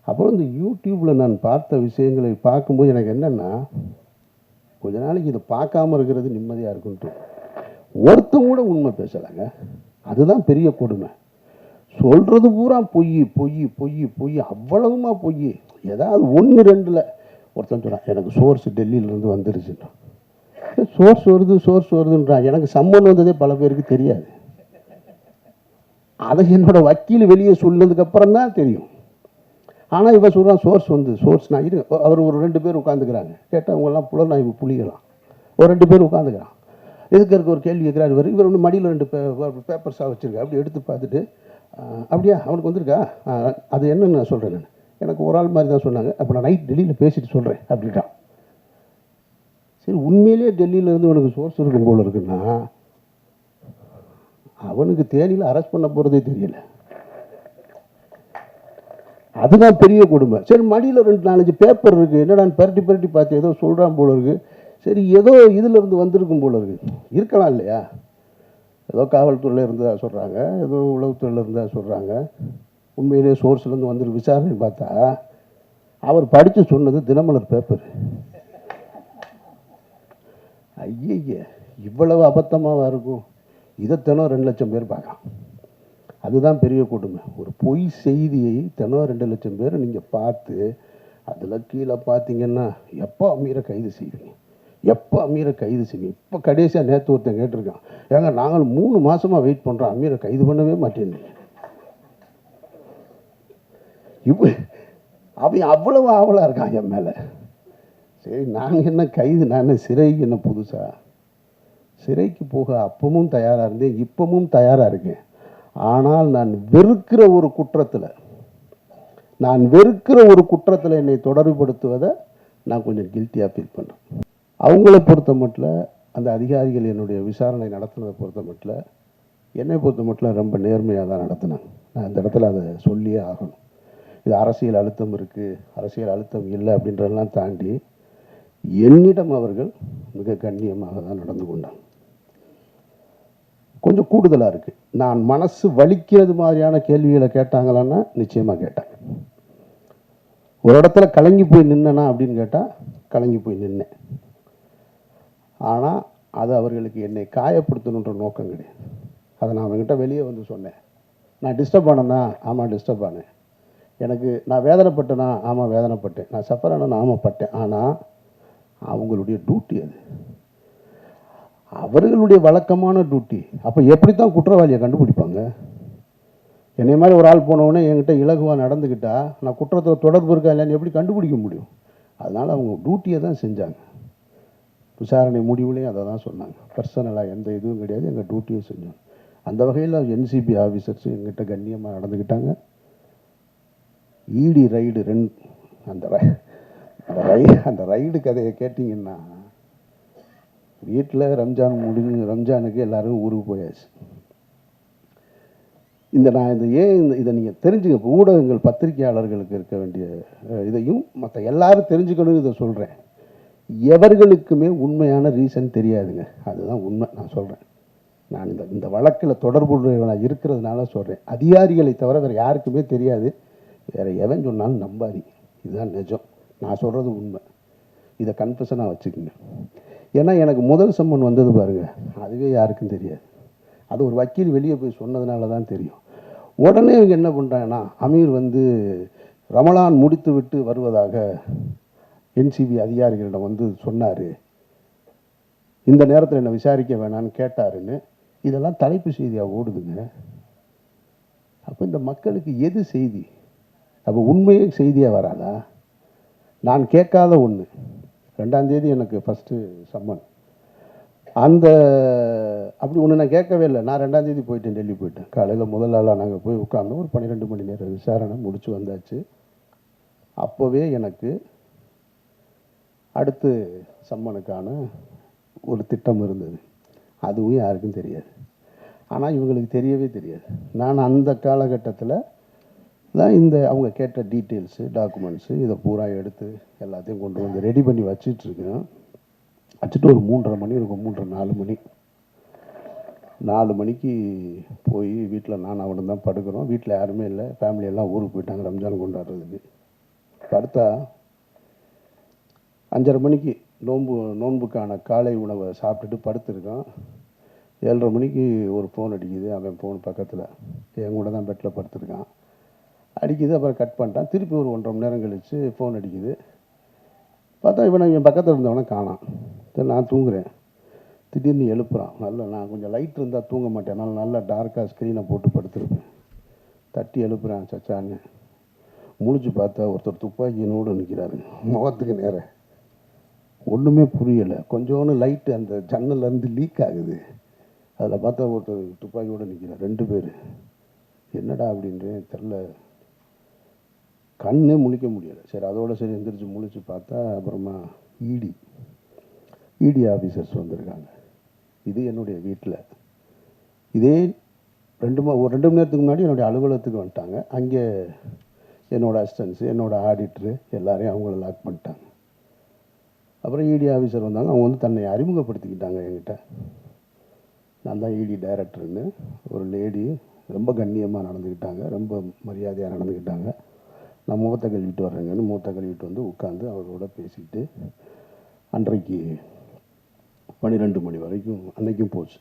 அப்புறம் இந்த யூடியூப்பில் நான் பார்த்த விஷயங்களை பார்க்கும்போது எனக்கு என்னென்னா, கொஞ்ச நாளைக்கு இதை பார்க்காம இருக்கிறது நிம்மதியாக இருக்குன்ட்டு. ஒருத்தன் கூட உண்மை பேசலைங்க. அதுதான் பெரிய கொடுமை. சொல்கிறது பூரா பொய் பொய் பொய் பொய், அவ்வளவுமா பொய். ஏதாவது ஒன்று ரெண்டில் ஒருத்தன் சொன்னான், எனக்கு சோர்ஸ் டெல்லியிலேருந்து வந்துருச்சுன்னா. சோர்ஸ் வருதுன்றான். எனக்கு சம்மன் வந்ததே பல பேருக்கு தெரியாது. அதை என்னோட வக்கீல் வெளியே சொன்னதுக்கப்புறம் தான் தெரியும். ஆனால் இவன் சொல்கிறான் சோர்ஸ்னா இரு. அவர் ஒரு 2 பேர் உட்காந்துக்கிறாங்க. கேட்டால் அவங்கெல்லாம் புலனாய்வு புலிகளாம். ஒரு 2 பேர் உட்காந்துக்கிறான். எதுக்கு ஒரு கேள்வி கேட்குறாரு. இவர் வந்து மடியில் 2 பேப்பர்ஸாக வச்சுருக்கா. அப்படி எடுத்து பார்த்துட்டு, அப்படியா அவனுக்கு வந்திருக்கா, அது என்னன்னு நான் சொல்கிறேன். எனக்கு ஒரு ஆள் மாதிரி தான் சொன்னாங்க. அப்போ நான் நைட் டெல்லியில் பேசிட்டு சொல்கிறேன் அப்படின்ட்டான். சரி, உண்மையிலே டெல்லியிலேருந்து உனக்கு சோர்ஸ் இருக்கும் போல இருக்குன்னா, அவனுக்கு தேனியில் அரெஸ்ட் பண்ண போகிறதே தெரியல. அதுதான் பெரிய கொடுமை. சரி, மடியில் 2-4 பேப்பர் இருக்குது. என்னடா பரட்டி பரட்டி பார்த்து ஏதோ சொல்கிறான் போல இருக்குது. சரி, ஏதோ இதிலிருந்து வந்திருக்கும் போல இருக்குது. இருக்கலாம் இல்லையா? ஏதோ காவல்துறையில் இருந்தா சொல்கிறாங்க, ஏதோ உளவுத்துறையில் இருந்தால் சொல்கிறாங்க. உண்மையிலே சோர்ஸ்லேருந்து வந்துருக்கு. விசாரணை பார்த்தா அவர் படித்து சொன்னது தினமலர் பேப்பர். ஐய, இவ்வளவு அபத்தமாக இருக்கும். இதைத்தனம் 2 லட்சம் பேர் பார்க்கலாம். அதுதான் பெரிய கொடுமை. ஒரு பொய் செய்தியை தினம் 2 லட்சம் பேர் நீங்கள் பார்த்து, அதில் கீழே பார்த்தீங்கன்னா எப்போ அமீரை கைது செய்வீங்க, எப்போ அமீரை கைது செய்வீங்க. இப்போ கடைசியாக நேற்று ஒருத்தன் கேட்டிருக்கான், ஏங்க நாங்கள் 3 மாதமாக வெயிட் பண்ணுறோம், அமீரை கைது பண்ணவே மாட்டேன்னு. அவன் அவ்வளவு ஆவலாக இருக்கான் என் மேலே. சரி, நாங்கள் என்ன கைது, நான் சிறைக்கு என்ன புதுசா? சிறைக்கு போக அப்பவும் தயாராக இருந்தேன், இப்பவும் தயாராக இருக்கேன். ஆனால் நான் வெறுக்கிற ஒரு குற்றத்தில் என்னை தொடர்புபடுத்துவதை நான் கொஞ்சம் கில்ட்டியாக ஃபீல் பண்ணுறேன். அவங்கள பொறுத்த மட்டும், அந்த அதிகாரிகள் என்னுடைய விசாரணை நடத்துனதை பொறுத்த மட்டும், என்னை பொறுத்த மட்டும் ரொம்ப நேர்மையாக தான் நடத்தினாங்க. நான் இந்த இடத்துல அதை சொல்லியே ஆகணும். இது அரசியல் அழுத்தம் இருக்குது, அரசியல் அழுத்தம் இல்லை அப்படின்றதெல்லாம் தாண்டி என்னிடம் அவர்கள் மிக கண்ணியமாக தான் நடந்து கொண்டாங்க. கொஞ்சம் கூடுதலாக இருக்குது. நான் மனசு வலிக்கிறது மாதிரியான கேள்விகளை கேட்டாங்களான்னா நிச்சயமாக கேட்டாங்க. ஒரு இடத்துல கலங்கி போய் நின்னா அப்படின்னு கேட்டால் கலங்கி போய் நின்னேன். ஆனால் அது அவர்களுக்கு என்னை காயப்படுத்தணுன்ற நோக்கம் கிடையாது. அதை நான் அவங்ககிட்ட வெளியே வந்து சொன்னேன். நான் டிஸ்டர்ப் ஆனேன்னா, ஆமாம் டிஸ்டர்ப் ஆனேன். நான் வேதனைப்பட்டேனா, ஆமாம் வேதனைப்பட்டேன். நான் சஃபர் ஆனேன்னா, ஆமாம் பட்டேன். ஆனால் அவங்களுடைய டியூட்டி அது, அவர்களுடைய வழக்கமான டியூட்டி. அப்போ எப்படி தான் குற்றவாளியை கண்டுபிடிப்பாங்க? என்னை மாதிரி ஒரு ஆள் போனவுடனே என்கிட்ட இலகுவாக நடந்துக்கிட்டா நான் குற்றத்தில் தொடர்பு இருக்கா இல்லைன்னு எப்படி கண்டுபிடிக்க முடியும்? அதனால் அவங்க டியூட்டியை தான் செஞ்சாங்க. விசாரணை முடிவுலையும் அதை தான் சொன்னாங்க. பர்சனலாக எந்த இதுவும் கிடையாது, எங்கள் டியூட்டியை செஞ்சோம். அந்த வகையில் என்சிபி ஆஃபீஸர்ஸ் எங்கிட்ட கண்ணியமாக நடந்துக்கிட்டாங்க. இடி ரைடு 2, அந்த ரைடு கதையை கேட்டிங்கன்னா, வீட்டில் ரம்ஜானுக்கு எல்லோரும் ஊருக்கு போயாச்சு. இதை நீங்கள் தெரிஞ்சுக்க, ஊடகங்கள் பத்திரிகையாளர்களுக்கு இருக்க வேண்டிய இதையும் மற்ற எல்லாரும் தெரிஞ்சுக்கணும். இதை சொல்கிறேன், எவர்களுக்குமே உண்மையான ரீசன் தெரியாதுங்க. அதுதான் உண்மை. நான் சொல்கிறேன், நான் இந்த வழக்கில் தொடர்புடையவனாக இருக்கிறதுனால சொல்கிறேன். அதிகாரிகளை தவிர வேறு யாருக்குமே தெரியாது. வேறு எவன் சொன்னாலும் நம்பாதீங்க. இதுதான் நிஜம். நான் சொல்கிறது உண்மை. இதை கன்ஃபெஷனாக வச்சுக்கோங்க. ஏன்னா எனக்கு முதல் சம்மன் வந்தது பாருங்கள், அதுவே யாருக்கும் தெரியாது. அது ஒரு வக்கீல் வெளியே போய் சொன்னதுனால தான் தெரியும். உடனே இவங்க என்ன பண்ணுறாங்கன்னா, அமீர் வந்து ரமலான் முடித்து விட்டு வருவதாக என்சிபி அதிகாரிகளிடம் வந்து சொன்னார், இந்த நேரத்தில் என்னை விசாரிக்க வேணான்னு கேட்டாருன்னு இதெல்லாம் தலைப்பு செய்தியாக ஓடுதுங்க. அப்போ இந்த மக்களுக்கு எது செய்தி? அப்போ உண்மையே செய்தியாக வராதா? நான் கேட்காத ஒன்று, 2ஆம் தேதி எனக்கு ஃபஸ்ட்டு சம்மன். அப்படி ஒன்று நான் கேட்கவே இல்லை. நான் 2ஆம் தேதி போயிட்டேன், டெல்லி போயிட்டேன். காலையில் முதல் நாளாக நாங்கள் போய் உட்கார்ந்தோம். ஒரு 12 மணி நேரம் விசாரணை முடிச்சு வந்தாச்சு. அப்போவே எனக்கு அடுத்து சம்மனுக்கான ஒரு திட்டம் இருந்தது. அதுவும் யாருக்கும் தெரியாது. ஆனால் இவங்களுக்கு தெரியவே தெரியாது. நான் அந்த காலகட்டத்தில் தான் அவங்க கேட்ட டீட்டெயில்ஸு, டாக்குமெண்ட்ஸு இதை பூரா எடுத்து எல்லாத்தையும் கொண்டு வந்து ரெடி பண்ணி வச்சிட்ருக்கேன். வச்சுட்டு ஒரு 3:30 மணி இருக்கும், 3:30 4 மணி. 4 மணிக்கு போய் வீட்டில் நான் அவனும் தான் படுக்கிறோம். வீட்டில் யாருமே இல்லை, ஃபேமிலியெல்லாம் ஊருக்கு போயிட்டாங்க ரம்ஜான் கொண்டாடுறதுக்கு. படுத்தா 5:30 மணிக்கு நோன்புக்கான காலை உணவை சாப்பிட்டுட்டு படுத்துருக்கான். 7:30 மணிக்கு ஒரு ஃபோன் அடிக்குது. அவன் ஃபோன் பக்கத்தில் என் கூட தான் பெட்டில் படுத்துருக்கான். அடிக்குது. அப்புறம் கட் பண்ணிட்டான். திருப்பி ஒரு 1.5 மணி நேரம் கழித்து ஃபோன் அடிக்குது. பார்த்தா என் பக்கத்தில் இருந்தவனை காணாம். சரி, நான் தூங்குறேன். திடீர்னு எழுப்புறான். நான் கொஞ்சம் லைட் இருந்தால் தூங்க மாட்டேன். அதனால் நல்லா டார்க்காக ஸ்க்ரீனை போட்டு படுத்துருப்பேன். தட்டி எழுப்புறான் சச்சான்னு. முழிச்சு பார்த்தா ஒருத்தர் துப்பாக்கியினோடு நிற்கிறாரு முகத்துக்கு நேர. ஒன்றுமே புரியலை. கொஞ்சோன்னு லைட்டு அந்த ஜன்னல்லேருந்து லீக் ஆகுது. அதில் பார்த்தா ஒருத்தர் துப்பாக்கியோடு நிற்கிறார். 2 பேர். என்னடா அப்படின்றேன், தெரில. கண்ணே முழிக்க முடியலை. சரி, அதோடு சரி எந்திரிச்சு முழிச்சு பார்த்தா அப்புறமா இடி ஆஃபீஸர்ஸ் வந்திருக்காங்க. இது என்னுடைய வீட்டில். இதே ஒரு 2 மணி நேரத்துக்கு முன்னாடி என்னுடைய அலுவலகத்துக்கு வந்துட்டாங்க. அங்கே என்னோடய அசிஸ்டன்ஸு, என்னோடய ஆடிட்ரு எல்லாரையும் அவங்கள லாக் பண்ணிட்டாங்க. அப்புறம் இடி ஆஃபீஸர் வந்தாங்க. அவங்க வந்து தன்னை அறிமுகப்படுத்திக்கிட்டாங்க என்கிட்ட. நான் தான் இடி டைரக்டர்னு. ஒரு லேடி ரொம்ப கண்ணியமாக நடந்துக்கிட்டாங்க, ரொம்ப மரியாதையாக நடந்துக்கிட்டாங்க. நான் முகத்தை கழுவிட்டு வர்றேங்கன்னு முகத்தை கழுவிட்டு வந்து உட்காந்து அவரோட பேசிக்கிட்டு அன்றைக்கு 12 மணி வரைக்கும் அன்றைக்கும் போச்சு.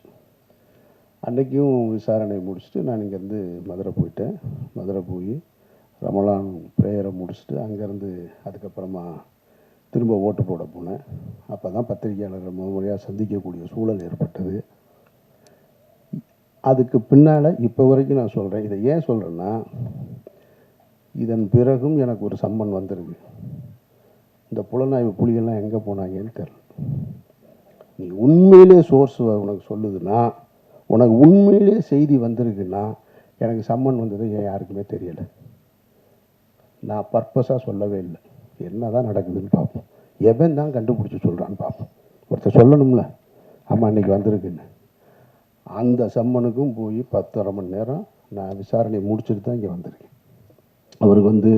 அன்றைக்கும் விசாரணை முடிச்சுட்டு நான் இங்கேருந்து மதுரை போயிட்டேன். மதுரை போய் ரமலான் ப்ரேயரை முடிச்சுட்டு அங்கேருந்து அதுக்கப்புறமா திரும்ப ஓட்டு போட போனேன். அப்போ தான் பத்திரிகையாளர்கள் முறையாக சந்திக்கக்கூடிய சூழல் ஏற்பட்டது. அதுக்கு பின்னால் இப்போ வரைக்கும் நான் சொல்கிறேன். இதை ஏன் சொல்கிறேன்னா, இதன் பிறகும் எனக்கு ஒரு சம்மன் வந்திருக்கு. இந்த புலனாய்வு புலிகள்லாம் எங்கே போனாங்கன்னு தெரியல. நீ உண்மையிலே சோர்ஸ் உனக்கு சொல்லுதுன்னா, உனக்கு உண்மையிலே செய்தி வந்திருக்குன்னா, எனக்கு சம்மன் வந்தது ஏன் யாருக்குமே தெரியலை. நான் பர்பஸாக சொல்லவே இல்லை. என்ன தான் நடக்குதுன்னு பார்ப்போம். எவன் தான் கண்டுபிடிச்சி சொல்கிறான்னு பார்ப்போம். ஒருத்தர் சொல்லணும்ல, ஆமாம் இன்றைக்கி வந்திருக்குன்னு. அந்த சம்மனுக்கும் போய் 10.5 மணி நேரம் நான் விசாரணை முடிச்சுட்டு தான் இங்கே வந்திருக்கேன். அவருக்கு வந்து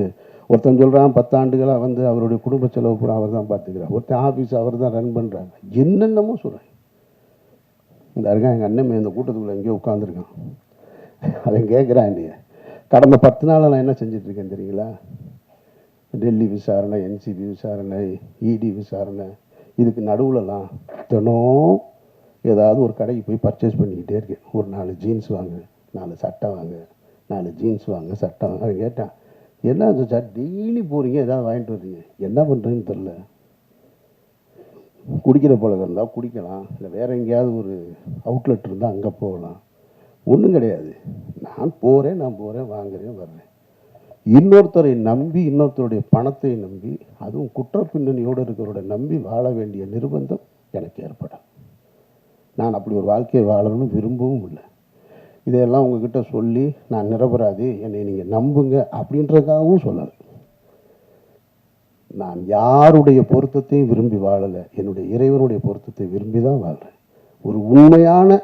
ஒருத்தன் சொல்கிறான் 10 ஆண்டுகளாக வந்து அவருடைய குடும்ப செலவு பூரா அவர் தான் பார்த்துக்கிறார். ஒருத்தன் ஆஃபீஸ் அவர் தான் ரன் பண்ணுறாங்க. என்னென்னமோ சொல்கிறேன். இந்த இருக்கான் எங்கள் அண்ணன் இந்த கூட்டத்துக்குள்ளே எங்கேயோ உட்காந்துருக்கான். அவன் கேட்குறான், இல்லையே கடந்த 10 நாளில் நான் என்ன செஞ்சிட்ருக்கேன் தெரியுங்களா? டெல்லி விசாரணை, என்சிபி விசாரணை, இடி விசாரணை. இதுக்கு நடுவுலலாம் தினம் ஏதாவது ஒரு கடைக்கு போய் பர்ச்சேஸ் பண்ணிக்கிட்டே இருக்கேன். ஒரு 4 ஜீன்ஸ் வாங்க, 4 சட்டை வாங்க, 4 ஜீன்ஸ் வாங்க, சட்டை வாங்க. அவன் கேட்டான், என்ன சார் டெய்லி போகிறீங்க, ஏதாவது வாங்கிட்டு வர்றீங்க, என்ன பண்ணுறதுன்னு தெரில. குடிக்கிற பழக்கம் இருந்தால் குடிக்கலாம், இல்லை வேறு எங்கேயாவது ஒரு அவுட்லெட் இருந்தால் அங்கே போகலாம். ஒன்றும் கிடையாது. நான் போகிறேன் வாங்குறேன் வர்றேன். இன்னொருத்தரை நம்பி, இன்னொருத்தருடைய பணத்தை நம்பி, அதுவும் குற்ற பின்னணியோடு இருக்கிறவரோட நம்பி வாழ வேண்டிய நிர்பந்தம் எனக்கு ஏற்படும். நான் அப்படி ஒரு வாழ்க்கையை வாழணும்னு விரும்பவும் இல்லை. இதையெல்லாம் உங்ககிட்ட சொல்லி நான் நிரபராதி, என்னை நீங்கள் நம்புங்க அப்படின்றதுக்காகவும் சொல்லலை. நான் யாருடைய பொருத்தத்தையும் விரும்பி வாழலை. என்னுடைய இறைவனுடைய பொருத்தத்தை விரும்பி தான் வாழ்கிறேன். ஒரு உண்மையான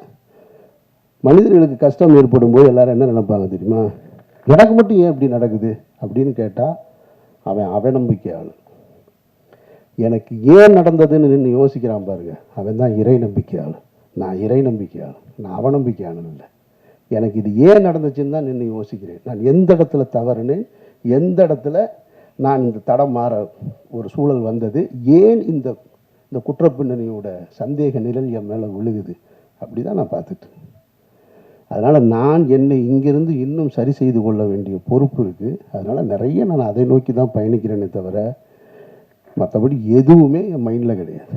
மனிதர்களுக்கு கஷ்டம் ஏற்படும் போது எல்லாரும் என்ன நினைப்பாங்க தெரியுமா? எனக்கு மட்டும் ஏன் இப்படி நடக்குது அப்படின்னு கேட்டால் அவன் அவநம்பிக்கையாளன். எனக்கு ஏன் நடந்ததுன்னு நின்று யோசிக்கிறான் பாருங்க, அவன் தான் இறை நம்பிக்கையாளன். நான் இறை நம்பிக்கையாளன், நான் அவநம்பிக்கையாளன் இல்லை. எனக்கு இது ஏன் நடந்துச்சுன்னு தான் நின்று யோசிக்கிறேன். நான் எந்த இடத்துல தவறுன்னு, எந்த இடத்துல நான் இந்த தடம் மாற ஒரு சூழல் வந்தது, ஏன் இந்த இந்த குற்றப்பின்னணியோட சந்தேக நிழல் என் மேலே விழுகுது, அப்படி தான் நான் பார்த்துட்டு. அதனால் நான் என்னை இங்கிருந்து இன்னும் சரி செய்து கொள்ள வேண்டிய பொறுப்பு இருக்குது. அதனால் நிறைய நான் அதை நோக்கி தான் பயணிக்கிறேனே தவிர மற்றபடி எதுவுமே என் மைண்டில் கிடையாது.